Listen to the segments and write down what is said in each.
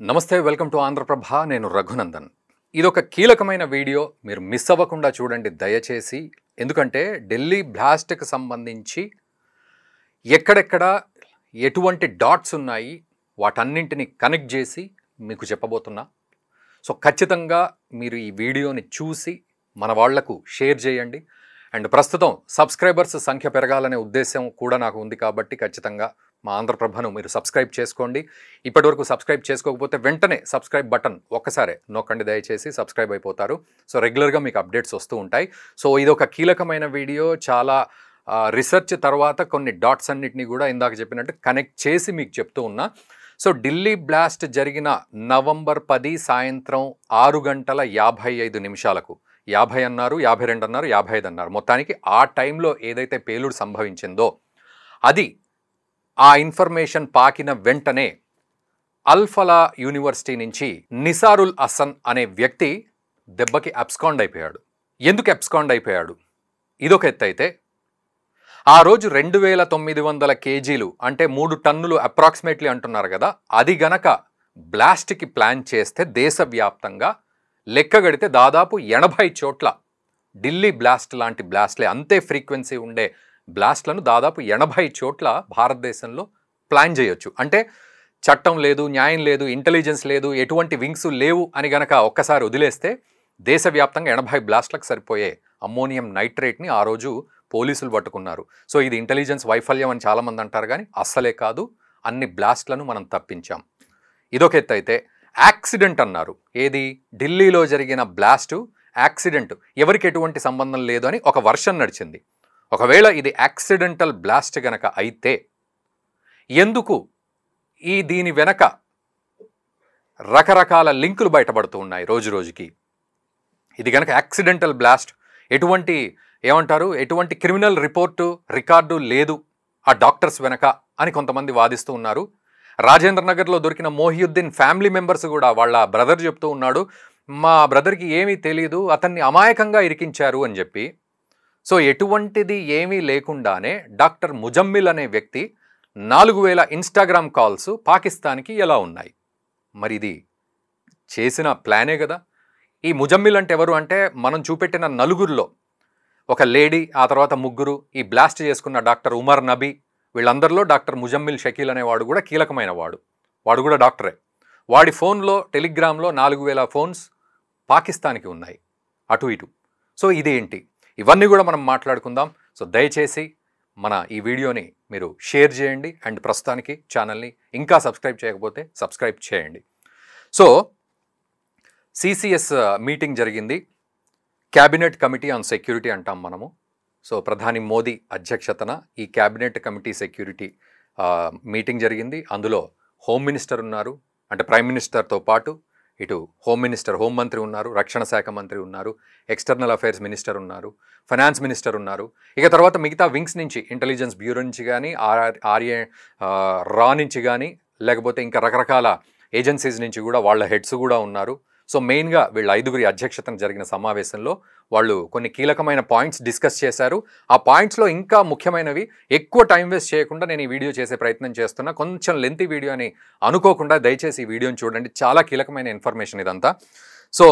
నమస్తే welcome to Andhraprabha నేను రఘునందన్ ఇదొక కీలకమైన వీడియో మీరు మిస్ అవ్వకుండా చూడండి దయచేసి ఎందుకంటే ఢిల్లీ బ్లాస్ట్కి సంబంధించి ఎక్కడెక్కడ ఎటువంటి డాట్స్ ఉన్నాయి వాటన్నింటిని కనెక్ట్ చేసి మీకు చెప్పబోతున్నా సో ఖచ్చితంగా మీరు ఈ వీడియోని చూసి మన వాళ్లకు షేర్ చేయండి అండ్ ప్రస్తుతం సబ్స్క్రైబర్స్ సంఖ్య పెరగాలనే ఉద్దేశం కూడా నాకు ఉంది కాబట్టి ఖచ్చితంగా మా ఆంధ్రప్రభను మీరు సబ్స్క్రైబ్ చేసుకోండి ఇప్పటివరకు సబ్స్క్రైబ్ చేసుకోకపోతే వెంటనే సబ్స్క్రైబ్ బటన్ ఒక్కసారే నొక్కండి దయచేసి సబ్స్క్రైబ్ అయిపోతారు సో రెగ్యులర్గా మీకు అప్డేట్స్ వస్తూ ఉంటాయి సో ఇది ఒక కీలకమైన వీడియో చాలా రీసెర్చ్ తర్వాత కొన్ని డాట్స్ అన్నిటిని కూడా ఇందాక చెప్పినట్టు కనెక్ట్ చేసి మీకు చెప్తూ ఉన్నా సో ఢిల్లీ బ్లాస్ట్ జరిగిన నవంబర్ 10 సాయంత్రం 6:55 50 అన్నారు 52 అన్నారు 55 అన్నారు మొత్తానికి ఆ టైంలో ఏదైతే పేలుడు సంభవించిందో అది ఆ ఇన్ఫర్మేషన్ పాకిన వెంటనే అల్ఫలా యూనివర్సిటీ నుంచి నిసారుల్ హసన్ అనే వ్యక్తి దెబ్బకి అబ్స్కాండ్ అయిపోయాడు. ఎందుకు అబ్స్కాండ్ అయిపోయాడు? ఇదొక ఎత్తు అయితే ఆ రోజు 2900 కేజీలు అంటే 3 టన్నులు అప్రాక్సిమేట్లీ అంటున్నారు కదా, అది గనక బ్లాస్ట్కి ప్లాన్ చేస్తే దేశవ్యాప్తంగా లెక్కగడితే దాదాపు 80 చోట్ల ఢిల్లీ బ్లాస్ట్ లాంటి బ్లాస్ట్లే అంతే ఫ్రీక్వెన్సీ ఉండే బ్లాస్ట్లను దాదాపు 80 చోట్ల భారతదేశంలో ప్లాన్ చేయొచ్చు. అంటే చట్టం లేదు, న్యాయం లేదు, ఇంటెలిజెన్స్ లేదు, ఎటువంటి వింగ్స్ లేవు అని గనక ఒక్కసారి వదిలేస్తే దేశవ్యాప్తంగా 80 బ్లాస్ట్లకు సరిపోయే అమ్మోనియం నైట్రేట్ని ఆ రోజు పోలీసులు పట్టుకున్నారు. సో ఇది ఇంటెలిజెన్స్ వైఫల్యం అని చాలామంది అంటారు కానీ అస్సలే కాదు, అన్ని బ్లాస్ట్లను మనం తప్పించాం. ఇదొక ఎత్తు అయితే యాక్సిడెంట్ అన్నారు. ఏది? ఢిల్లీలో జరిగిన బ్లాస్టు యాక్సిడెంట్, ఎవరికి ఎటువంటి సంబంధం లేదు అని ఒక వర్షన్ నడిచింది. ఒకవేళ ఇది యాక్సిడెంటల్ బ్లాస్ట్ గనక అయితే ఎందుకు దీని వెనక రకరకాల లింకులు బయటపడుతూ ఉన్నాయి రోజు రోజుకి. ఇది గనక యాక్సిడెంటల్ బ్లాస్ట్, ఎటువంటి ఎటువంటి క్రిమినల్ రికార్డు లేదు ఆ డాక్టర్స్ వెనక అని కొంతమంది వాదిస్తూ ఉన్నారు. రాజేంద్ర నగర్లో దొరికిన మొహియుద్దీన్ ఫ్యామిలీ మెంబర్స్ కూడా వాళ్ళ బ్రదర్ చెప్తూ ఉన్నాడు, మా బ్రదర్కి ఏమీ తెలియదు, అతన్ని అమాయకంగా ఇరికించారు అని చెప్పి. సో ఎటువంటిది ఏమీ లేకుండానే డాక్టర్ ముజమ్మిల్ అనే వ్యక్తి 4000 ఇన్స్టాగ్రామ్ కాల్స్ పాకిస్తాన్కి ఎలా ఉన్నాయి? మరి ఇది చేసిన ప్లానే కదా. ఈ ముజమ్మిల్ అంటే ఎవరు అంటే మనం చూపెట్టిన నలుగురిలో ఒక లేడీ, ఆ తర్వాత ముగ్గురు, ఈ బ్లాస్ట్ చేసుకున్న డాక్టర్ ఉమర్ నబీ, వీళ్ళందరిలో డాక్టర్ ముజమ్మిల్ షకీల్ అనేవాడు కూడా కీలకమైన వాడు కూడా డాక్టరే. వాడి ఫోన్లో టెలిగ్రామ్లో 4000 ఫోన్స్ పాకిస్తాన్కి ఉన్నాయి అటు ఇటు. సో ఇదేంటి? ఇవన్నీ కూడా మనం మాట్లాడుకుందాం. సో దయచేసి మన ఈ వీడియోని మీరు షేర్ చేయండి అండ్ ప్రస్తుతానికి ఛానల్ని ఇంకా సబ్స్క్రైబ్ చేయకపోతే సబ్స్క్రైబ్ చేయండి. సో సిసిఎస్ మీటింగ్ జరిగింది, క్యాబినెట్ కమిటీ ఆన్ సెక్యూరిటీ అంటాం మనము. సో ప్రధాని మోదీ అధ్యక్షతన ఈ క్యాబినెట్ కమిటీ సెక్యూరిటీ మీటింగ్ జరిగింది. అందులో హోమ్ మినిస్టర్ ఉన్నారు, అంటే ప్రైమ్ మినిస్టర్తో పాటు ఇటు హోం మంత్రి ఉన్నారు, రక్షణ శాఖ మంత్రి ఉన్నారు, ఎక్స్టర్నల్ అఫైర్స్ మినిస్టర్ ఉన్నారు, ఫైనాన్స్ మినిస్టర్ ఉన్నారు. ఇక తర్వాత మిగతా వింగ్స్ నుంచి ఇంటెలిజెన్స్ బ్యూరో నుంచి కానీ రా నుంచి కానీ లేకపోతే ఇంకా రకరకాల ఏజెన్సీస్ నుంచి కూడా వాళ్ళ హెడ్స్ కూడా ఉన్నారు. సో మెయిన్గా వీళ్ళ 5గురి అధ్యక్షతన జరిగిన సమావేశంలో వాళ్ళు కొన్ని కీలకమైన పాయింట్స్ డిస్కస్ చేశారు. ఆ పాయింట్స్లో ఇంకా ముఖ్యమైనవి, ఎక్కువ టైం వేస్ట్ చేయకుండా నేను ఈ వీడియో చేసే ప్రయత్నం చేస్తున్నా. కొంచెం లెంతీ వీడియో అని అనుకోకుండా దయచేసి ఈ వీడియోని చూడండి, చాలా కీలకమైన ఇన్ఫర్మేషన్ ఇదంతా. సో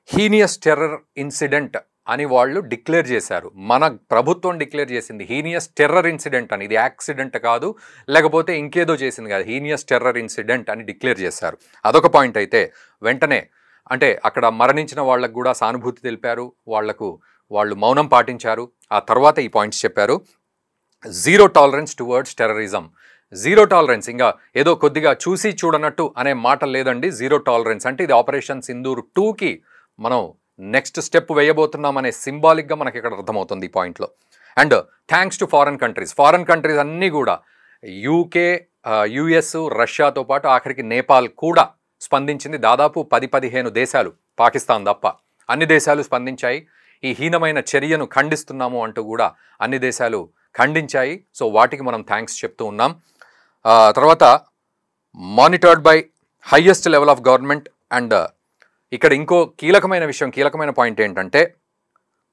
హీనియస్ టెర్రర్ ఇన్సిడెంట్ అని వాళ్ళు డిక్లేర్ చేశారు. మన ప్రభుత్వం డిక్లేర్ చేసింది హీనియస్ టెర్రర్ ఇన్సిడెంట్ అని. ఇది యాక్సిడెంట్ కాదు, లేకపోతే ఇంకేదో చేసింది కాదు, హీనియస్ టెర్రర్ ఇన్సిడెంట్ అని డిక్లేర్ చేశారు. అదొక పాయింట్ అయితే వెంటనే అంటే అక్కడ మరణించిన వాళ్ళకు కూడా సానుభూతి తెలిపారు, వాళ్ళు మౌనం పాటించారు. ఆ తర్వాత ఈ పాయింట్స్ చెప్పారు. Zero tolerance towards terrorism. Zero tolerance, ఇంకా ఏదో కొద్దిగా చూసి చూడనట్టు అనే మాట లేదండి. జీరో టాలరెన్స్ అంటే ఇది ఆపరేషన్ సింధూర్ 2కి మనం నెక్స్ట్ స్టెప్ వేయబోతున్నాం అనే సింబాలిక్గా మనకి ఇక్కడ అర్థమవుతుంది ఈ పాయింట్లో. And thanks to foreign countries అన్నీ కూడా యూకే, యుఎస్, రష్యాతో పాటు ఆఖరికి నేపాల్ కూడా స్పందించింది. దాదాపు 10-15 దేశాలు, పాకిస్తాన్ తప్ప అన్ని దేశాలు స్పందించాయి. ఈ హీనమైన చర్యను ఖండిస్తున్నాము అంటూ కూడా అన్ని దేశాలు ఖండించాయి. సో వాటికి మనం థ్యాంక్స్ చెప్తూ ఉన్నాం. తర్వాత monitored by highest level of government. And ఇక్కడ ఇంకో కీలకమైన పాయింట్ ఏంటంటే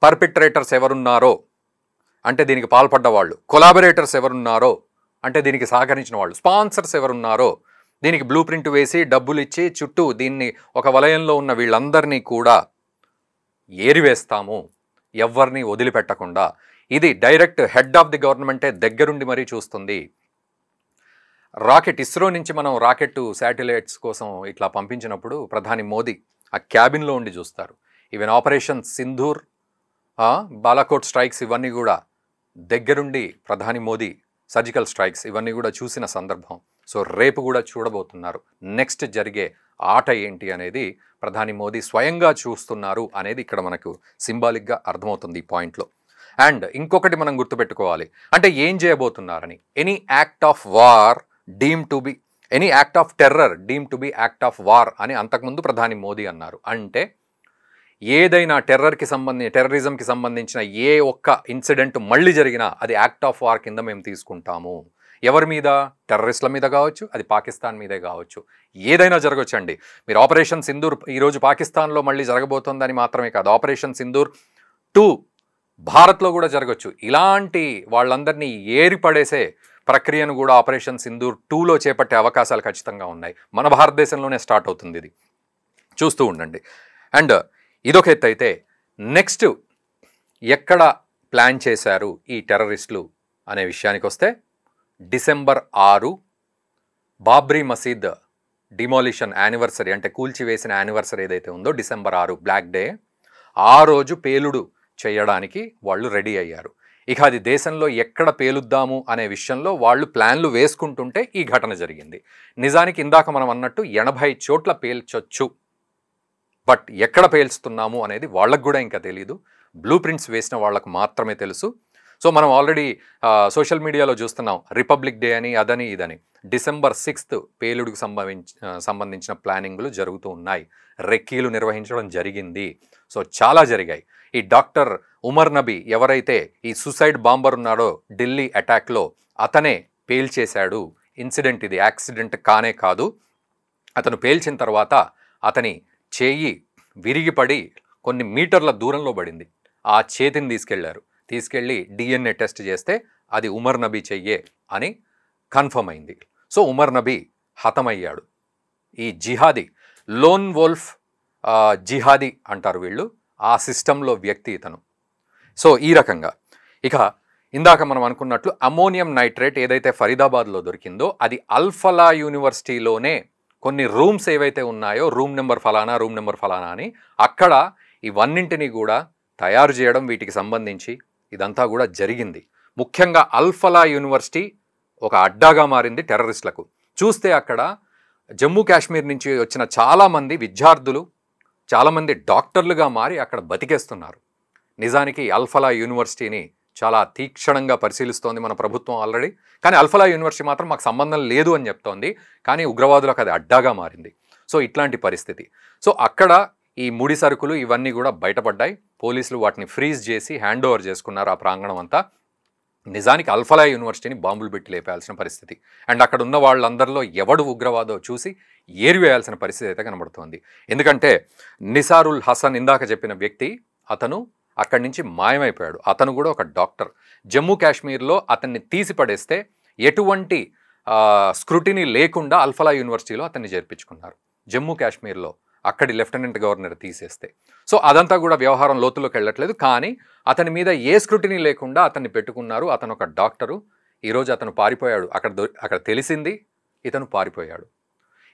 పర్పిట్రేటర్స్ ఎవరున్నారో అంటే దీనికి పాల్పడ్డ వాళ్ళు, కొలాబరేటర్స్ ఎవరున్నారో అంటే దీనికి సహకరించిన వాళ్ళు, స్పాన్సర్స్ ఎవరున్నారో దీనికి బ్లూ ప్రింట్ వేసి డబ్బులు ఇచ్చి చుట్టూ దీన్ని ఒక వలయంలో ఉన్న వీళ్ళందరినీ కూడా ఏరివేస్తాము, ఎవరిని వదిలిపెట్టకుండా. ఇది డైరెక్ట్ హెడ్ ఆఫ్ ది గవర్నమెంటే దగ్గరుండి మరీ చూస్తుంది. రాకెట్ ఇస్రో నుంచి మనం రాకెట్ శాటిలైట్స్ కోసం ఇట్లా పంపించినప్పుడు ప్రధాని మోదీ ఆ క్యాబిన్లో ఉండి చూస్తారు. Even operation Sindoor, Balakot strikes ఇవన్నీ కూడా దగ్గరుండి ప్రధాని మోదీ, సర్జికల్ స్ట్రైక్స్ ఇవన్నీ కూడా చూసిన సందర్భం. సో రేపు కూడా చూడబోతున్నారు నెక్స్ట్ జరిగే ఆట ఏంటి అనేది ప్రధాని మోదీ స్వయంగా చూస్తున్నారు అనేది ఇక్కడ మనకు సింబాలిక్గా అర్థమవుతుంది ఈ పాయింట్లో. అండ్ ఇంకొకటి మనం గుర్తుపెట్టుకోవాలి, అంటే ఏం చేయబోతున్నారని. Any act of war deem to be, any act of terror deem to be act of war అని అంతకుముందు ప్రధాని మోదీ అన్నారు. అంటే ఏదైనా టెర్రరిజంకి సంబంధించిన ఏ ఒక్క ఇన్సిడెంట్ మళ్ళీ జరిగినా అది యాక్ట్ ఆఫ్ వార్ కింద మేము తీసుకుంటాము. ఎవరి మీద? టెర్రరిస్టుల మీద కావచ్చు, అది పాకిస్తాన్ మీదే కావచ్చు, ఏదైనా జరగవచ్చండి. మీరు ఆపరేషన్ సింధూర్ ఈరోజు పాకిస్తాన్లో మళ్ళీ జరగబోతోందని మాత్రమే కాదు, ఆపరేషన్ సింధూర్ 2 భారత్లో కూడా జరగవచ్చు. ఇలాంటి వాళ్ళందరినీ ఏరిపడేసే ప్రక్రియను కూడా ఆపరేషన్ సింధూర్ 2లో చేపట్టే అవకాశాలు ఖచ్చితంగా ఉన్నాయి. మన భారతదేశంలోనే స్టార్ట్ అవుతుంది, ఇది చూస్తూ ఉండండి. అండ్ ఇదొక ఎత్తు అయితే, నెక్స్ట్ ఎక్కడ ప్లాన్ చేశారు ఈ టెర్రరిస్టులు అనే విషయానికి వస్తే, డిసెంబర్ 6 బాబ్రీ మసీద్ డిమాలిషన్ యానివర్సరీ, అంటే కూల్చివేసిన యానివర్సరీ ఏదైతే ఉందో డిసెంబర్ 6 బ్లాక్ డే, ఆ రోజు పేలుడు చేయడానికి వాళ్ళు రెడీ అయ్యారు. ఇక అది దేశంలో ఎక్కడ పేలుద్దాము అనే విషయంలో వాళ్ళు ప్లాన్లు వేసుకుంటుంటే ఈ ఘటన జరిగింది. నిజానికి ఇందాక మనం అన్నట్టు 80 చోట్ల పేల్చొచ్చు, బట్ ఎక్కడ పేల్చుతున్నాము అనేది వాళ్ళకు కూడా ఇంకా తెలియదు. బ్లూ ప్రింట్స్ వేసిన వాళ్ళకు మాత్రమే తెలుసు. సో మనం ఆల్రెడీ సోషల్ మీడియాలో చూస్తున్నాం, రిపబ్లిక్ డే అని అదని ఇదని. డిసెంబర్ 6 పేలుడుకు సంబంధించిన ప్లానింగ్లు జరుగుతూ ఉన్నాయి. రెక్కీలు నిర్వహించడం జరిగింది. సో చాలా జరిగాయి. ఈ డాక్టర్ ఉమర్ నబీ ఎవరైతే ఈ సూసైడ్ బాంబర్ ఉన్నాడో ఢిల్లీ అటాక్లో, అతనే పేల్చేశాడు. ఇన్సిడెంట్ ఇది, యాక్సిడెంట్ కానే కాదు. అతను పేల్చిన తర్వాత అతని చేయి విరిగిపడి కొన్ని మీటర్ల దూరంలో పడింది. ఆ చేతిని తీసుకెళ్ళి డిఎన్ఏ టెస్ట్ చేస్తే అది ఉమర్ నబీ చెయ్యే అని కన్ఫర్మ్ అయింది. సో ఉమర్ నబీ హతమయ్యాడు. ఈ జిహాదీ, లోన్ వోల్ఫ్ జిహాదీ అంటారు వీళ్ళు, ఆ సిస్టంలో వ్యక్తి ఇతను. సో ఈ రకంగా ఇక ఇందాక మనం అనుకున్నట్లు అమోనియం నైట్రేట్ ఏదైతే ఫరీదాబాద్లో దొరికిందో అది అల్ఫలా యూనివర్సిటీలోనే కొన్ని రూమ్స్ ఏవైతే ఉన్నాయో, రూమ్ నెంబర్ ఫలానా అని, అక్కడ ఇవన్నింటినీ కూడా తయారు చేయడం, వీటికి సంబంధించి ఇదంతా కూడా జరిగింది. ముఖ్యంగా అల్ఫలా యూనివర్సిటీ ఒక అడ్డాగా మారింది టెర్రరిస్టులకు. చూస్తే అక్కడ జమ్మూ కాశ్మీర్ నుంచి వచ్చిన చాలామంది విద్యార్థులు, చాలామంది డాక్టర్లుగా మారి అక్కడ బతికేస్తున్నారు. నిజానికి అల్ఫలా యూనివర్సిటీని చాలా తీక్షణంగా పరిశీలిస్తోంది మన ప్రభుత్వం ఆల్రెడీ. కానీ అల్ఫలా యూనివర్సిటీ మాత్రం మాకు సంబంధం లేదు అని చెప్తోంది. కానీ ఉగ్రవాదులకు అది అడ్డాగా మారింది. సో ఇట్లాంటి పరిస్థితి. సో అక్కడ ఈ ముడి సరుకులు ఇవన్నీ కూడా బయటపడ్డాయి. పోలీసులు వాటిని ఫ్రీజ్ చేసి హ్యాండ్ ఓవర్ చేసుకున్నారు ఆ ప్రాంగణం అంతా. నిజానికి అల్ఫలా యూనివర్సిటీని బాంబులు పెట్టి లేపేయాల్సిన పరిస్థితి. అండ్ అక్కడ ఉన్న వాళ్ళందరిలో ఎవడు ఉగ్రవాదో చూసి ఏరివేయాల్సిన పరిస్థితి అయితే కనబడుతోంది. ఎందుకంటే నిసారుల్ హసన్ ఇందాక చెప్పిన వ్యక్తి, అతను అక్కడి నుంచి మాయమైపోయాడు. అతను కూడా ఒక డాక్టర్. జమ్మూ కాశ్మీర్లో అతన్ని తీసి పడేస్తే ఎటువంటి స్క్రూటినీ లేకుండా అల్ఫలా యూనివర్సిటీలో అతన్ని చేర్పించుకున్నారు. జమ్మూ కాశ్మీర్లో అక్కడి లెఫ్టినెంట్ గవర్నర్ తీసేస్తే. సో అదంతా కూడా వ్యవహారం లోతులోకి వెళ్ళట్లేదు. కానీ అతని మీద ఏ స్క్రూటినీ లేకుండా అతన్ని పెట్టుకున్నారు. అతను ఒక డాక్టరు. ఈరోజు అతను పారిపోయాడు. అక్కడ తెలిసింది, ఇతను పారిపోయాడు.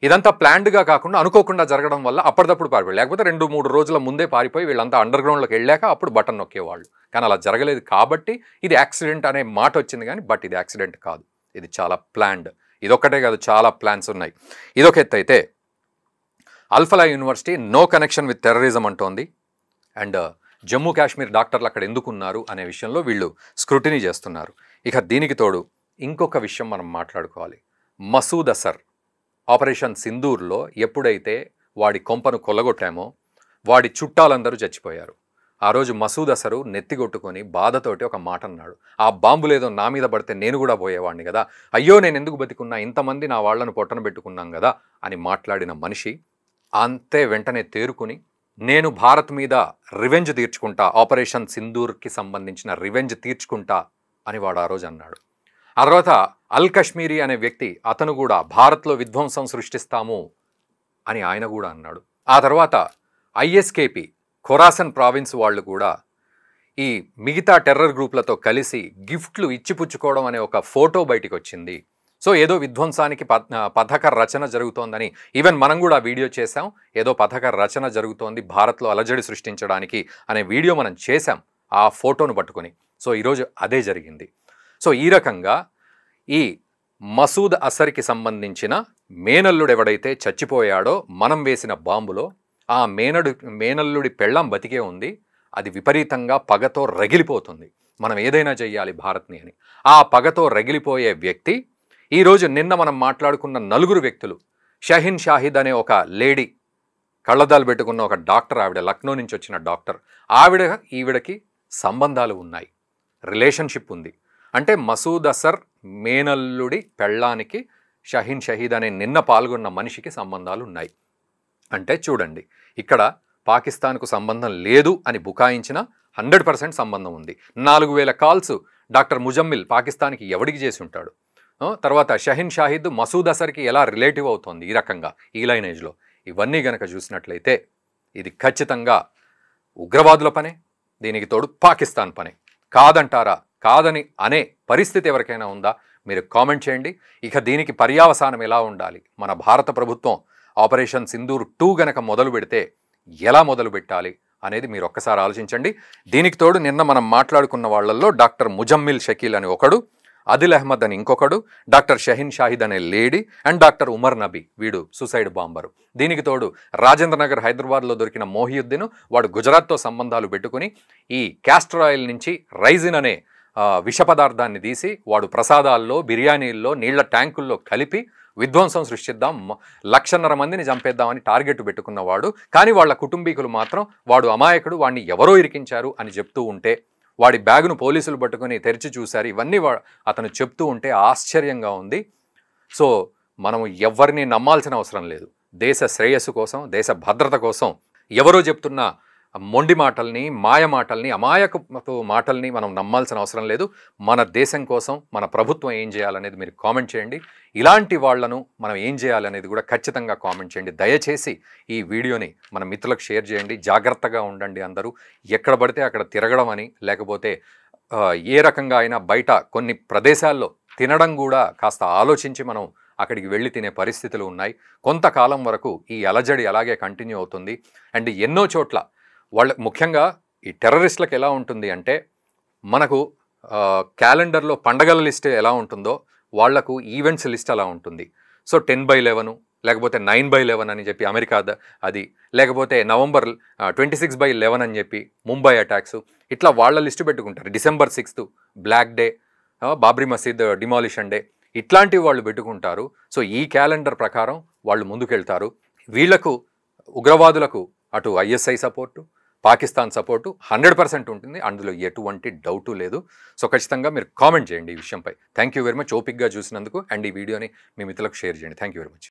ఇదంతా ప్లాన్డ్గా కాకుండా అనుకోకుండా జరగడం వల్ల అప్పటిదప్పుడు పారిపోయాడు. లేకపోతే 2-3 రోజుల ముందే పారిపోయి వీళ్ళంతా అండర్ గ్రౌండ్లోకి వెళ్ళాక అప్పుడు బటన్ నొక్కేవాళ్ళు. కానీ అలా జరగలేదు కాబట్టి ఇది యాక్సిడెంట్ అనే మాట వచ్చింది. కానీ బట్ ఇది యాక్సిడెంట్ కాదు, ఇది చాలా ప్లాన్డ్. ఇదొక్కటే కాదు, చాలా ప్లాన్స్ ఉన్నాయి. ఇదొక ఎత్తు అయితే, Alfalah university no connection with terrorism అంటోంది. అండ్ జమ్మూ కాశ్మీర్ డాక్టర్లు అక్కడ ఎందుకున్నారు అనే విషయంలో వీళ్ళు స్క్రూటినీ చేస్తున్నారు. ఇక దీనికి తోడు ఇంకొక విషయం మనం మాట్లాడుకోవాలి. మసూద్ అజర్ ఆపరేషన్ సింధూర్లో ఎప్పుడైతే వాడి కొంపను కొల్లగొట్టామో వాడి చుట్టాలందరూ చచ్చిపోయారు. ఆ రోజు మసూద్ అజరు నెత్తిగొట్టుకొని బాధతోటి ఒక మాట అన్నాడు, ఆ బాంబులేదో నా మీద పడితే నేను కూడా పోయేవాడిని కదా, అయ్యో నేను ఎందుకు బతికున్నా, ఇంతమంది నా వాళ్లను పొట్టన పెట్టుకున్నాం కదా అని మాట్లాడిన మనిషి అంతే వెంటనే తేరుకుని, నేను భారత్ మీద రివెంజ్ తీర్చుకుంటా, ఆపరేషన్ సింధూర్కి సంబంధించిన రివెంజ్ తీర్చుకుంటా అని వాడు ఆ రోజు అన్నాడు. ఆ తర్వాత అల్ కశ్మీరీ అనే వ్యక్తి అతను కూడా భారత్లో విధ్వంసం సృష్టిస్తాము అని ఆయన కూడా అన్నాడు. ఆ తర్వాత ఐఎస్కేపీ ఖొరాసన్ ప్రావిన్స్ వాళ్ళు కూడా ఈ మిగతా టెర్రర్ గ్రూప్లతో కలిసి గిఫ్ట్లు ఇచ్చిపుచ్చుకోవడం అనే ఒక ఫోటో బయటికి వచ్చింది. సో ఏదో విధ్వంసానికి పథక రచన జరుగుతోందని ఈవెన్ మనం కూడా వీడియో చేసాం. ఏదో పథక రచన జరుగుతోంది భారత్లో అలజడి సృష్టించడానికి అనే వీడియో మనం చేసాం ఆ ఫోటోను పట్టుకొని. సో ఈరోజు అదే జరిగింది. సో ఈ రకంగా ఈ మసూద్ అసర్కి సంబంధించిన మేనల్లుడు ఎవడైతే చచ్చిపోయాడో మనం వేసిన బాంబులో ఆ మేనల్లుడి పెళ్ళాం బతికే ఉంది. అది విపరీతంగా పగతో రగిలిపోతుంది. మనం ఏదైనా చెయ్యాలి భారత్ని అని. ఆ పగతో రగిలిపోయే వ్యక్తి ఈరోజు నిన్న మనం మాట్లాడుకున్న నలుగురు వ్యక్తులు, షహీన్ షాహిద్ అనే ఒక లేడీ, కళ్ళద్దాలు పెట్టుకున్న ఒక డాక్టర్, ఆవిడ లక్నో నుంచి వచ్చిన డాక్టర్, ఈవిడకి సంబంధాలు ఉన్నాయి, రిలేషన్షిప్ ఉంది. అంటే మసూద్ అసర్ మేనల్లుడి పెళ్ళానికి షహీన్ షహీద్ అనే నిన్న పాల్గొన్న మనిషికి సంబంధాలు ఉన్నాయి. అంటే చూడండి, ఇక్కడ పాకిస్తాన్కు సంబంధం లేదు అని బుకాయించిన 100% సంబంధం ఉంది. 4000 కాల్స్ డాక్టర్ ముజమ్మిల్ పాకిస్తాన్కి ఎవడికి చేసి ఉంటాడు? తర్వాత షహీన్ షాహిద్ మసూద్ అసర్కి ఎలా రిలేటివ్ అవుతోంది ఈ రకంగా ఈ లైనేజ్లో? ఇవన్నీ గనక చూసినట్లయితే ఇది ఖచ్చితంగా ఉగ్రవాదుల పనే, దీనికి తోడు పాకిస్తాన్ పనే. కాదంటారా? కాదని అనే పరిస్థితి ఎవరికైనా ఉందా? మీరు కామెంట్ చేయండి. ఇక దీనికి పర్యావసానం ఎలా ఉండాలి? మన భారత ప్రభుత్వం ఆపరేషన్ సింధూర్ 2 గనక మొదలు పెడితే ఎలా మొదలు పెట్టాలి అనేది మీరు ఒక్కసారి ఆలోచించండి. దీనికి తోడు నిన్న మనం మాట్లాడుకున్న వాళ్ళల్లో డాక్టర్ ముజమ్మిల్ షకీల్ అని ఒకడు, అదిల్ అహ్మద్ అని ఇంకొకడు, డాక్టర్ షహీన్ షాహిద్ అనే lady and doctor Umar Nabi, వీడు సూసైడ్ బాంబరు. దీనికి తోడు రాజేంద్ర నగర్ హైదరాబాద్లో దొరికిన మోహియుద్దీన్, వాడు గుజరాత్తో సంబంధాలు పెట్టుకుని ఈ క్యాస్టర్ ఆయిల్ నుంచి రైజిన్ అనే విష పదార్థాన్ని తీసి వాడు ప్రసాదాల్లో, బిర్యానీల్లో, నీళ్ల ట్యాంకుల్లో కలిపి విధ్వంసం సృష్టిద్దాం, 1,50,000 మందిని చంపేద్దామని టార్గెట్ పెట్టుకున్నవాడు. కానీ వాళ్ళ కుటుంబీకులు మాత్రం వాడు అమాయకుడు, వాడిని ఎవరో ఇరికించారు అని చెప్తూ ఉంటే, వాడి బ్యాగును పోలీసులు పట్టుకుని తెరిచి చూశారు, ఇవన్నీ అతను చెప్తూ ఉంటే ఆశ్చర్యంగా ఉంది. సో మనం ఎవరిని నమ్మాల్సిన అవసరం లేదు. దేశ శ్రేయస్సు కోసం, దేశ భద్రత కోసం ఎవరో చెప్తున్న మొండి మాటల్ని, మాయ మాటల్ని, అమాయకపు మాటల్ని మనం నమ్మాల్సిన అవసరం లేదు. మన దేశం కోసం మన ప్రభుత్వం ఏం చేయాలనేది మీరు కామెంట్ చేయండి. ఇలాంటి వాళ్లను మనం ఏం చేయాలనేది కూడా ఖచ్చితంగా కామెంట్ చేయండి. దయచేసి ఈ వీడియోని మన మిత్రులకు షేర్ చేయండి. జాగ్రత్తగా ఉండండి అందరూ. ఎక్కడ పడితే అక్కడ తిరగడం అని, లేకపోతే ఏ రకంగా అయినా బయట కొన్ని ప్రదేశాల్లో తినడం కూడా కాస్త ఆలోచించి మనం అక్కడికి వెళ్ళి తినే పరిస్థితులు ఉన్నాయి. కొంతకాలం వరకు ఈ అలజడి అలాగే కంటిన్యూ అవుతుంది. అండ్ ఎన్నో చోట్ల ముఖ్యంగా ఈ టెర్రరిస్టులకు ఎలా ఉంటుంది అంటే, మనకు క్యాలెండర్లో పండగల లిస్ట్ ఎలా ఉంటుందో వాళ్లకు ఈవెంట్స్ లిస్ట్ అలా ఉంటుంది. సో 10/11 లేకపోతే 9/11 అని చెప్పి అమెరికా అది, లేకపోతే నవంబర్ 26/11 అని చెప్పి ముంబై అటాక్స్, ఇట్లా వాళ్ళ లిస్టు పెట్టుకుంటారు. December 6th black day, Babri మసీద్ డిమాలిషన్ డే, ఇట్లాంటివి వాళ్ళు పెట్టుకుంటారు. సో ఈ క్యాలెండర్ ప్రకారం వాళ్ళు ముందుకెళ్తారు. వీళ్లకు ఉగ్రవాదులకు అటు ఐఎస్ఐ సపోర్టు, పాకిస్తాన్ సపోర్టు 100% ఉంటుంది. అందులో ఎటువంటి డౌటు లేదు. సో ఖచ్చితంగా మీరు కామెంట్ చేయండి ఈ విషయంపై. థ్యాంక్ యూ వెరీ మచ్ ఓపిక్గా చూసినందుకు. అండ్ ఈ వీడియోని మీ మిత్రులకు షేర్ చేయండి. Thank you very much.